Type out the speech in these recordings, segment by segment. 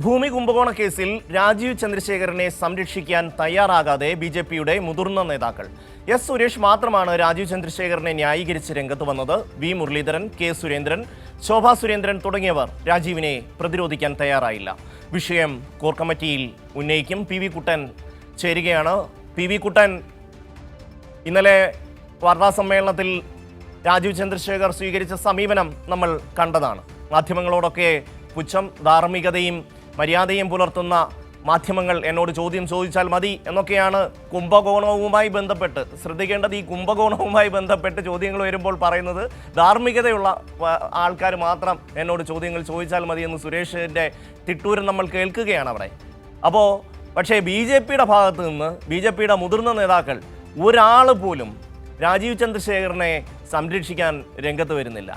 ഭൂമി കുംഭകോണ കേസിൽ രാജീവ് ചന്ദ്രശേഖരനെ സംരക്ഷിക്കാൻ തയ്യാറാകാതെ ബി.ജെ.പിയുടെ മുതിർന്ന നേതാക്കൾ. എസ് സുരേഷ് മാത്രമാണ് രാജീവ് ചന്ദ്രശേഖരനെ ന്യായീകരിച്ച് രംഗത്ത് വന്നത്. വി മുരളീധരൻ, കെ സുരേന്ദ്രൻ, ശോഭാ സുരേന്ദ്രൻ തുടങ്ങിയവർ രാജീവിനെ പ്രതിരോധിക്കാൻ തയ്യാറായില്ല. വിഷയം കോർ കമ്മിറ്റിയിൽ ഉന്നയിക്കും. പി വി കുട്ടൻ ചേരുകയാണ്. പി വി കുട്ടൻ, ഇന്നലെ വാർത്താസമ്മേളനത്തിൽ രാജീവ് ചന്ദ്രശേഖർ സ്വീകരിച്ച സമീപനം നമ്മൾ കണ്ടതാണ്. മാധ്യമങ്ങളോടൊക്കെ പുച്ഛം, ധാർമ്മികതയും മര്യാദയും പുലർത്തുന്ന മാധ്യമങ്ങൾ എന്നോട് ചോദ്യം ചോദിച്ചാൽ മതി എന്നൊക്കെയാണ് കുംഭകോണവുമായി ബന്ധപ്പെട്ട് ശ്രദ്ധിക്കേണ്ടത്. ഈ കുംഭകോണവുമായി ബന്ധപ്പെട്ട് ചോദ്യങ്ങൾ വരുമ്പോൾ പറയുന്നത് ധാർമ്മികതയുള്ള ആൾക്കാർ മാത്രം എന്നോട് ചോദ്യങ്ങൾ ചോദിച്ചാൽ മതി എന്ന് സുരേഷിൻ്റെ തിട്ടൂരം നമ്മൾ കേൾക്കുകയാണ് അവിടെ. പക്ഷേ ബി.ജെ.പിയുടെ ഭാഗത്ത് നിന്ന് ബി.ജെ.പിയുടെ മുതിർന്ന നേതാക്കൾ ഒരാൾ പോലും രാജീവ് ചന്ദ്രശേഖരനെ സംരക്ഷിക്കാൻ രംഗത്ത് വരുന്നില്ല.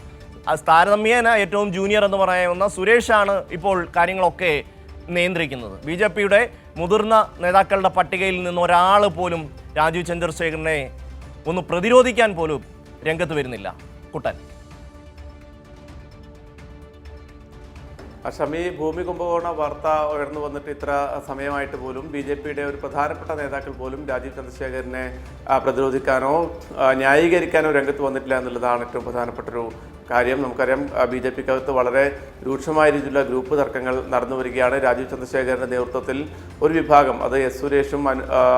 താരതമ്യേന ഏറ്റവും ജൂനിയർ എന്ന് പറയാവുന്ന സുരേഷാണ് ഇപ്പോൾ കാര്യങ്ങളൊക്കെ നിയന്ത്രിക്കുന്നത്. ബി.ജെ.പിയുടെ മുതിർന്ന നേതാക്കളുടെ പട്ടികയിൽ നിന്ന് ഒരാൾ പോലും രാജീവ് ചന്ദ്രശേഖരനെ ഒന്ന് പ്രതിരോധിക്കാൻ പോലും രംഗത്ത് വരുന്നില്ല. കുട്ടൻ. ഷമി, ഭൂമി കുംഭകോണ വാർത്ത ഉയർന്നു വന്നിട്ട് ഇത്ര സമയമായിട്ട് പോലും ബി.ജെ.പിയുടെ ഒരു പ്രധാനപ്പെട്ട നേതാക്കൾ പോലും രാജീവ് ചന്ദ്രശേഖരനെ പ്രതിരോധിക്കാനോ ന്യായീകരിക്കാനോ രംഗത്ത് വന്നിട്ടില്ല എന്നുള്ളതാണ് ഏറ്റവും പ്രധാനപ്പെട്ടൊരു കാര്യം. നമുക്കറിയാം, ബി.ജെ.പിക്കകത്ത് വളരെ രൂക്ഷമായ രീതിയിലുള്ള ഗ്രൂപ്പ് തർക്കങ്ങൾ നടന്നു വരികയാണ്. രാജീവ് ചന്ദ്രശേഖരൻ്റെ നേതൃത്വത്തിൽ ഒരു വിഭാഗം, അത് എസ് സുരേഷും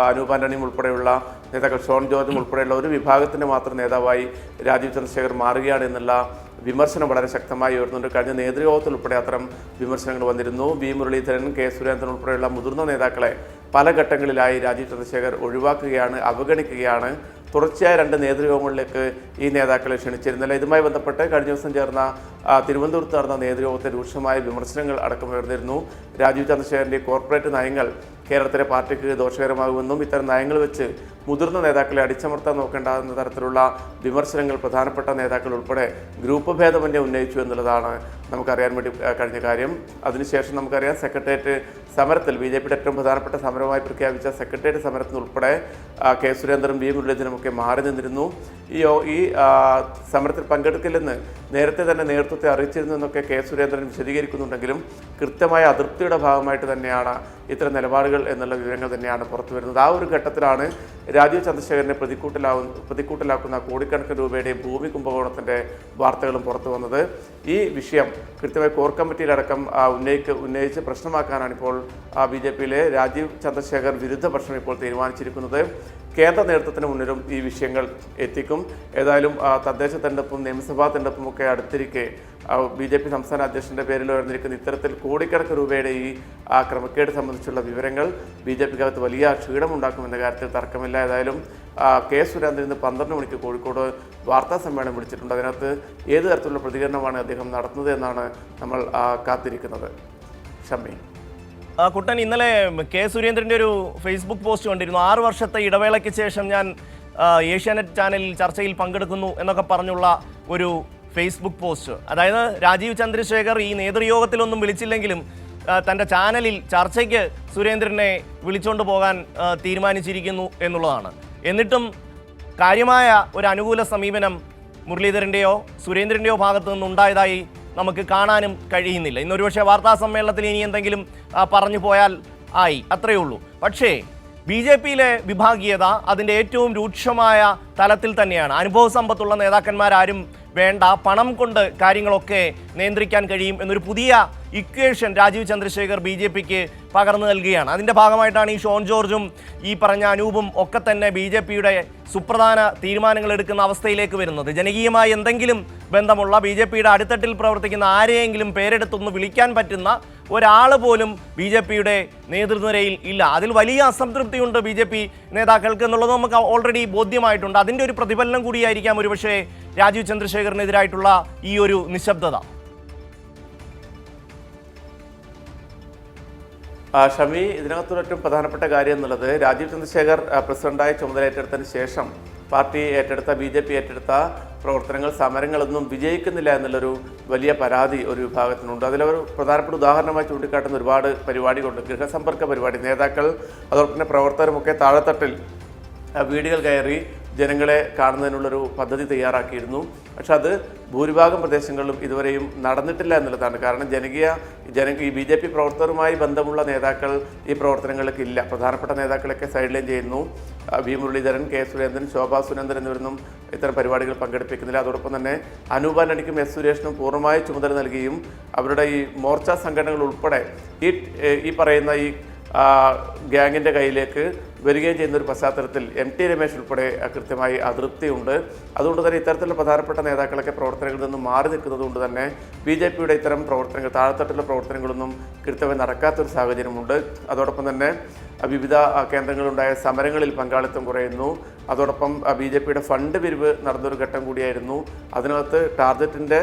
അനൂപ് ആന്റണിയും ഉൾപ്പെടെയുള്ള നേതാക്കൾ, ഷോൺ ജോർജും ഉൾപ്പെടെയുള്ള ഒരു വിഭാഗത്തിൻ്റെ മാത്രം നേതാവായി രാജീവ് ചന്ദ്രശേഖർ മാറുകയാണ് എന്നുള്ള വിമർശനം വളരെ ശക്തമായി ഉയർന്നുണ്ട്. കഴിഞ്ഞ നേതൃയോഗത്തിൽ ഉൾപ്പെടെ അത്തരം വിമർശനങ്ങൾ വന്നിരുന്നു. വി മുരളീധരൻ, കെ സുരേന്ദ്രൻ ഉൾപ്പെടെയുള്ള മുതിർന്ന നേതാക്കളെ പല ഘട്ടങ്ങളിലായി രാജീവ് ചന്ദ്രശേഖർ ഒഴിവാക്കുകയാണ്, അവഗണിക്കുകയാണ്. തുടർച്ചയായ 2 നേതൃയോഗങ്ങളിലേക്ക് ഈ നേതാക്കളെ ക്ഷണിച്ചിരുന്നില്ല. ഇതുമായി ബന്ധപ്പെട്ട് കഴിഞ്ഞ ദിവസം ചേർന്ന തിരുവനന്തപുരത്ത് നടന്ന നേതൃയോഗത്തിൽ രൂക്ഷമായ വിമർശനങ്ങൾ അടക്കം ഉയർന്നിരുന്നു. രാജീവ് ചന്ദ്രശേഖരൻ്റെ കോർപ്പറേറ്റ് നയങ്ങൾ കേരളത്തിലെ പാർട്ടിക്ക് ദോഷകരമാകുമെന്നും ഇത്തരം നയങ്ങൾ വെച്ച് മുതിർന്ന നേതാക്കളെ അടിച്ചമർത്താൻ നോക്കേണ്ടെന്ന തരത്തിലുള്ള വിമർശനങ്ങൾ പ്രധാനപ്പെട്ട നേതാക്കൾ ഉൾപ്പെടെ ഗ്രൂപ്പ് ഭേദമന്യേ ഉന്നയിച്ചു എന്നുള്ളതാണ് നമുക്കറിയാൻ വേണ്ടി കഴിഞ്ഞ കാര്യം. അതിനുശേഷം നമുക്കറിയാം, സെക്രട്ടേറിയറ്റ് സമരത്തിൽ ബി.ജെ.പിയുടെ ഏറ്റവും പ്രധാനപ്പെട്ട സമരമായി പ്രഖ്യാപിച്ച സെക്രട്ടേറിയറ്റ് സമരത്തിൽ ഉൾപ്പെടെ കെ സുരേന്ദ്രനും വി മുരളീധരനും ഒക്കെ മാറി നിന്നിരുന്നു. ഈ സമരത്തിൽ പങ്കെടുക്കില്ലെന്ന് നേരത്തെ തന്നെ നേതൃത്വത്തെ അറിയിച്ചിരുന്നു എന്നൊക്കെ കെ സുരേന്ദ്രൻ വിശദീകരിക്കുന്നുണ്ടെങ്കിലും കൃത്യമായ അതൃപ്തിയുടെ ഭാഗമായിട്ട് തന്നെയാണ് ഇത്തരം നിലപാടുകൾ എന്നുള്ള വിവരങ്ങൾ തന്നെയാണ് പുറത്തു വരുന്നത്. ആ ഒരു ഘട്ടത്തിലാണ് രാജീവ് ചന്ദ്രശേഖരനെ പ്രതിക്കൂട്ടിലാക്കുന്ന കോടിക്കണക്കിന് രൂപയുടെ ഭൂമി കുംഭകോണത്തിൻ്റെ വാർത്തകളും പുറത്തു വന്നത്. ഈ വിഷയം കൃത്യമായി കോർ കമ്മിറ്റിയിലടക്കം ഉന്നയിച്ച് പ്രശ്നമാക്കാനാണ് ഇപ്പോൾ ബി.ജെ.പിയിലെ രാജീവ് ചന്ദ്രശേഖർ വിരുദ്ധ പക്ഷം ഇപ്പോൾ തീരുമാനിച്ചിരിക്കുന്നത്. കേന്ദ്ര നേതൃത്വത്തിന് മുന്നിലും ഈ വിഷയങ്ങൾ എത്തിക്കും. ഏതായാലും തദ്ദേശ തെരഞ്ഞെടുപ്പും നിയമസഭാ തെരഞ്ഞെടുപ്പും ഒക്കെ അടുത്തിരിക്കെ ബി.ജെ.പി സംസ്ഥാന അധ്യക്ഷൻ്റെ പേരിൽ ഉയർന്നിരിക്കുന്ന ഇത്തരത്തിൽ കോടിക്കണക്കിന് രൂപയുടെ ഈ ക്രമക്കേട് സംബന്ധിച്ചുള്ള വിവരങ്ങൾ ബി.ജെ.പിക്കകത്ത് വലിയ ക്ഷീണമുണ്ടാക്കുമെന്ന കാര്യത്തിൽ തർക്കമില്ല. ഏതായാലും കെ സുരേന്ദ്രൻ ഇന്ന് 12 മണിക്ക് കോഴിക്കോട് വാർത്താ സമ്മേളനം വിളിച്ചിട്ടുണ്ട്. അതിനകത്ത് ഏത് തരത്തിലുള്ള പ്രതികരണമാണ് അദ്ദേഹം നടത്തുന്നത് എന്നാണ് നമ്മൾ കാത്തിരിക്കുന്നത്. ഷമ്മി. കുട്ടൻ, ഇന്നലെ കെ സുരേന്ദ്രൻ്റെ ഒരു ഫേസ്ബുക്ക് പോസ്റ്റ് കണ്ടിരുന്നു. 6 വർഷത്തെ ഇടവേളയ്ക്ക് ശേഷം ഞാൻ ഏഷ്യാനെറ്റ് ചാനലിൽ ചർച്ചയിൽ പങ്കെടുക്കുന്നു എന്നൊക്കെ പറഞ്ഞുള്ള ഒരു ഫേസ്ബുക്ക് പോസ്റ്റ്. അതായത് രാജീവ് ചന്ദ്രശേഖർ ഈ നേതൃയോഗത്തിലൊന്നും വിളിച്ചില്ലെങ്കിലും തൻ്റെ ചാനലിൽ ചർച്ചയ്ക്ക് സുരേന്ദ്രനെ വിളിച്ചുകൊണ്ട് പോകാൻ തീരുമാനിച്ചിരിക്കുന്നു എന്നുള്ളതാണ്. എന്നിട്ടും കാര്യമായ ഒരു അനുകൂല സമീപനം മുരളീധരൻ്റെയോ സുരേന്ദ്രൻ്റെയോ ഭാഗത്തു നിന്നുണ്ടായതായി നമുക്ക് കാണാനും കഴിയുന്നില്ല. ഇന്നൊരു പക്ഷേ വാർത്താ സമ്മേളനത്തിൽ ഇനി എന്തെങ്കിലും പറഞ്ഞു പോയാൽ ആയി, അത്രയേ ഉള്ളൂ. പക്ഷേ ബി.ജെ.പിയിലെ വിഭാഗീയത അതിൻ്റെ ഏറ്റവും രൂക്ഷമായ തലത്തിൽ തന്നെയാണ്. അനുഭവ സമ്പത്തുള്ള നേതാക്കന്മാരാരും വേണ്ട, പണം കൊണ്ട് കാര്യങ്ങളൊക്കെ നിയന്ത്രിക്കാൻ കഴിയും എന്നൊരു പുതിയ ഇക്വേഷൻ രാജീവ് ചന്ദ്രശേഖർ ബി.ജെ.പിക്ക് പകർന്നു നൽകുകയാണ്. അതിൻ്റെ ഭാഗമായിട്ടാണ് ഈ ഷോൺ ജോർജും ഈ പറഞ്ഞ അനൂപും ഒക്കെ തന്നെ ബി.ജെ.പിയുടെ സുപ്രധാന തീരുമാനങ്ങൾ എടുക്കുന്ന അവസ്ഥയിലേക്ക് വരുന്നത്. ജനകീയമായി എന്തെങ്കിലും ബന്ധമുള്ള ബി.ജെ.പിയുടെ അടിത്തട്ടിൽ പ്രവർത്തിക്കുന്ന ആരെയെങ്കിലും പേരെടുത്തൊന്ന് വിളിക്കാൻ പറ്റുന്ന ഒരാൾ പോലും ബി.ജെ.പിയുടെ നേതൃനിരയിൽ ഇല്ല. അതിൽ വലിയ അസംതൃപ്തിയുണ്ട് ബി.ജെ.പി നേതാക്കൾക്ക് എന്നുള്ളത് നമുക്ക് ഓൾറെഡി ബോധ്യമായിട്ടുണ്ട്. അതിൻ്റെ ഒരു പ്രതിഫലനം കൂടിയായിരിക്കാം ഒരുപക്ഷേ രാജീവ് ചന്ദ്രശേഖറിനെതിരായിട്ടുള്ള ഈ ഒരു നിശബ്ദത. ഷമി, ഇതിനകത്തൊരു ഏറ്റവും പ്രധാനപ്പെട്ട കാര്യം എന്നുള്ളത്, രാജീവ് ചന്ദ്രശേഖർ പ്രസിഡന്റായി ചുമതലയേറ്റെടുത്തതിന് ശേഷം പാർട്ടി ബി.ജെ.പി ഏറ്റെടുത്ത പ്രവർത്തനങ്ങൾ, സമരങ്ങളൊന്നും വിജയിക്കുന്നില്ല എന്നുള്ളൊരു വലിയ പരാതി ഒരു വിഭാഗത്തിനുണ്ട്. അതിലൊരു പ്രധാനപ്പെട്ട ഉദാഹരണമായി ചൂണ്ടിക്കാട്ടുന്ന ഒരുപാട് പരിപാടികളുണ്ട്. ഗൃഹസമ്പർക്ക പരിപാടി, നേതാക്കൾ അതോടൊപ്പം തന്നെ പ്രവർത്തകരുമൊക്കെ താഴെത്തട്ടിൽ വീടുകൾ കയറി ജനങ്ങളെ കാണുന്നതിനുള്ളൊരു പദ്ധതി തയ്യാറാക്കിയിരുന്നു. പക്ഷെ അത് ഭൂരിഭാഗം പ്രദേശങ്ങളിലും ഇതുവരെയും നടന്നിട്ടില്ല എന്നുള്ളതാണ്. കാരണം ഈ BJP പ്രവർത്തകരുമായി ബന്ധമുള്ള നേതാക്കൾ ഈ പ്രവർത്തനങ്ങൾക്ക് ഇല്ല. പ്രധാനപ്പെട്ട നേതാക്കളൊക്കെ സൈഡ് ലൈൻ ചെയ്യുന്നു. വി മുരളീധരൻ, കെ സുരേന്ദ്രൻ, ശോഭാ സുരേന്ദ്രൻ എന്നിവരൊന്നും ഇത്തരം പരിപാടികൾ പങ്കെടുപ്പിക്കുന്നില്ല. അതോടൊപ്പം തന്നെ അനൂപ് ആന്റണിക്കും എസ് സുരേഷിനും പൂർണ്ണമായി ചുമതല നൽകിയും അവരുടെ ഈ മോർച്ച സംഘടനകൾ ഉൾപ്പെടെ ഈ പറയുന്ന ഈ ഗ്യാങ്ങിൻ്റെ കയ്യിലേക്ക് വരികയും ചെയ്യുന്ന ഒരു പശ്ചാത്തലത്തിൽ MT രമേശ് ഉൾപ്പെടെ കൃത്യമായി അതൃപ്തിയുണ്ട്. അതുകൊണ്ട് തന്നെ ഇത്തരത്തിലുള്ള പ്രധാനപ്പെട്ട നേതാക്കളൊക്കെ പ്രവർത്തനങ്ങളിൽ നിന്നും മാറി നിൽക്കുന്നത് കൊണ്ട് തന്നെ BJPയുടെ ഇത്തരം പ്രവർത്തനങ്ങൾ, താഴെത്തട്ടിലുള്ള പ്രവർത്തനങ്ങളൊന്നും കൃത്യമായി നടക്കാത്തൊരു സാഹചര്യമുണ്ട്. അതോടൊപ്പം തന്നെ വിവിധ കേന്ദ്രങ്ങളിലുണ്ടായ സമരങ്ങളിൽ പങ്കാളിത്തം കുറയുന്നു. അതോടൊപ്പം BJPയുടെ ഫണ്ട് പിരിവ് നടന്നൊരു ഘട്ടം കൂടിയായിരുന്നു. അതിനകത്ത് ടാർഗറ്റിൻ്റെ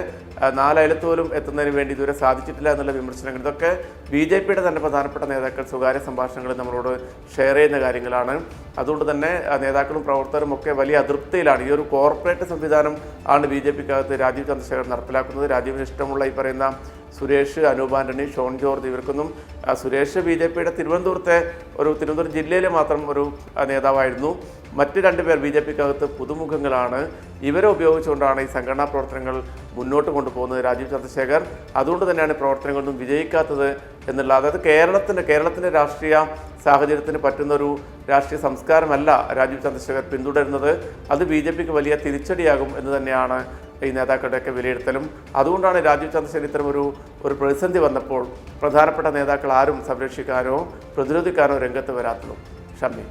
4 അയലത്ത് പോലും എത്തുന്നതിന് വേണ്ടി ഇതുവരെ സാധിച്ചിട്ടില്ല എന്നുള്ള വിമർശനങ്ങൾ, ഇതൊക്കെ BJPയുടെ തന്നെ പ്രധാനപ്പെട്ട നേതാക്കൾ സ്വകാര്യ സംഭാഷണങ്ങളിൽ നമ്മളോട് ഷെയർ ചെയ്യുന്ന കാര്യങ്ങളാണ്. അതുകൊണ്ട് തന്നെ നേതാക്കളും പ്രവർത്തകരും ഒക്കെ വലിയ അതൃപ്തിയിലാണ്. ഈ ഒരു കോർപ്പറേറ്റ് സംവിധാനം ആണ് BJPക്കകത്ത് രാജീവ് ചന്ദ്രശേഖർ നടപ്പിലാക്കുന്നത്. രാജീവിന് ഇഷ്ടമുള്ള ഈ പറയുന്ന സുരേഷ്, അനൂപ് ആന്റണി, ഷോൺ ജോർജ്, ഇവർക്കൊന്നും സുരേഷ് BJPയുടെ തിരുവനന്തപുരം ജില്ലയിലെ മാത്രം ഒരു നേതാവായിരുന്നു. മറ്റ് 2 പേർ BJPക്കകത്ത് പുതുമുഖങ്ങളാണ്. ഇവരെ ഉപയോഗിച്ചുകൊണ്ടാണ് ഈ സംഘടനാ പ്രവർത്തനങ്ങൾ മുന്നോട്ട് കൊണ്ടുപോകുന്നത് രാജീവ് ചന്ദ്രശേഖർ. അതുകൊണ്ട് തന്നെയാണ് പ്രവർത്തനങ്ങളൊന്നും വിജയിക്കാത്തത് എന്നുള്ള, അതായത് കേരളത്തിൻ്റെ രാഷ്ട്രീയ സാഹചര്യത്തിന് പറ്റുന്നൊരു രാഷ്ട്രീയ സംസ്കാരമല്ല രാജീവ് ചന്ദ്രശേഖർ പിന്തുടരുന്നത്. അത് BJPക്ക് വലിയ തിരിച്ചടിയാകും എന്ന് തന്നെയാണ് ഈ നേതാക്കളുടെയൊക്കെ വിലയിരുത്തലും. അതുകൊണ്ടാണ് രാജീവ് ചന്ദ്രശേഖർ ഇത്തരം ഒരു പ്രതിസന്ധി വന്നപ്പോൾ പ്രധാനപ്പെട്ട നേതാക്കൾ ആരും സംരക്ഷിക്കാനോ പ്രതിരോധിക്കാനോ രംഗത്ത് വരാത്തതും. ഷമ്മി.